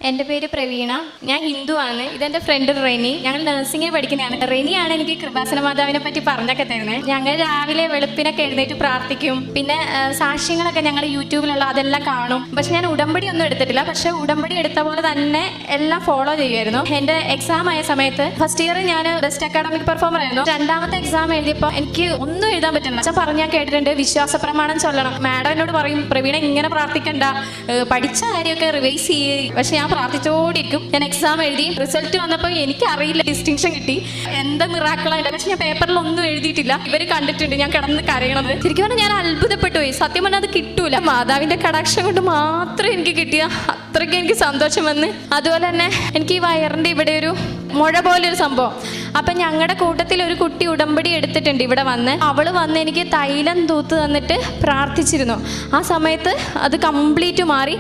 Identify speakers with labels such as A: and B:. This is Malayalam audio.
A: എൻ്റെ പേര് പ്രവീണ. ഞാൻ ഹിന്ദുവാണ്. ഇതെൻ്റെ ഫ്രണ്ട് റെനി. ഞങ്ങൾ നഴ്സിംഗിന് പഠിക്കുന്നതാണ്. റെനിയാണ് എനിക്ക് കൃപാസന മാതാവിനെ പറ്റി പറഞ്ഞൊക്കെ തരുന്നത്. ഞങ്ങൾ രാവിലെ വെളുപ്പിനൊക്കെ എഴുന്നേറ്റ് പ്രാർത്ഥിക്കും. പിന്നെ സാക്ഷ്യങ്ങളൊക്കെ ഞങ്ങൾ യൂട്യൂബിലുള്ള അതെല്ലാം കാണും. പക്ഷെ ഞാൻ ഉടമ്പടി ഒന്നും എടുത്തിട്ടില്ല. പക്ഷെ ഉടമ്പടി എടുത്ത പോലെ തന്നെ എല്ലാം ഫോളോ ചെയ്യുമായിരുന്നു. എൻ്റെ എക്സാം ആയ സമയത്ത് ഫസ്റ്റ് ഇയർ ഞാൻ ബെസ്റ്റ് അക്കാഡമിക് പെർഫോമർ ആയിരുന്നു. രണ്ടാമത്തെ എക്സാം എഴുതിയപ്പോൾ എനിക്ക് ഒന്നും എഴുതാൻ പറ്റില്ല. അച്ഛൻ പറഞ്ഞാൽ കേട്ടിട്ടുണ്ട്, വിശ്വാസ പ്രമാണം ചൊല്ലണം. മാഡം എന്നോട് പറയും, പ്രവീണ ഇങ്ങനെ പ്രാർത്ഥിക്കണ്ട, പഠിച്ച കാര്യമൊക്കെ റിവൈസ് ചെയ്യും. പക്ഷെ ഞാൻ പ്രാർത്ഥിച്ചോടിരിക്കും. ഞാൻ എക്സാം എഴുതി, റിസൾട്ട് വന്നപ്പോൾ എനിക്കറിയില്ല, ഡിസ്റ്റിങ്ഷൻ കിട്ടി. എന്താ മിറാക്കിളായിട്ട്. പക്ഷെ ഞാൻ പേപ്പറിൽ ഒന്നും എഴുതിയിട്ടില്ല. ഇവർ കണ്ടിട്ടുണ്ട് ഞാൻ കിടന്ന് കരയണത്. ശരിക്കും പറഞ്ഞാൽ ഞാൻ അത്ഭുതപ്പെട്ടു പോയി. സത്യം പറഞ്ഞാൽ അത് കിട്ടൂല. മാതാവിന്റെ കടാക്ഷം കൊണ്ട് മാത്രം എനിക്ക് കിട്ടിയ അത്രയ്ക്ക് എനിക്ക് സന്തോഷം വന്ന്. അതുപോലെ തന്നെ എനിക്ക് ഈ വയറിന്റെ ഇവിടെ ഒരു മുഴ പോലൊരു സംഭവം. അപ്പം ഞങ്ങളുടെ കൂട്ടത്തിൽ ഒരു കുട്ടി ഉടമ്പടി എടുത്തിട്ടുണ്ട് ഇവിടെ വന്ന്. അവള് വന്ന് എനിക്ക് തൈലം തൂത്ത് തന്നിട്ട് പ്രാർത്ഥിച്ചിരുന്നു. ആ സമയത്ത് അത് കംപ്ലീറ്റ് മാറി.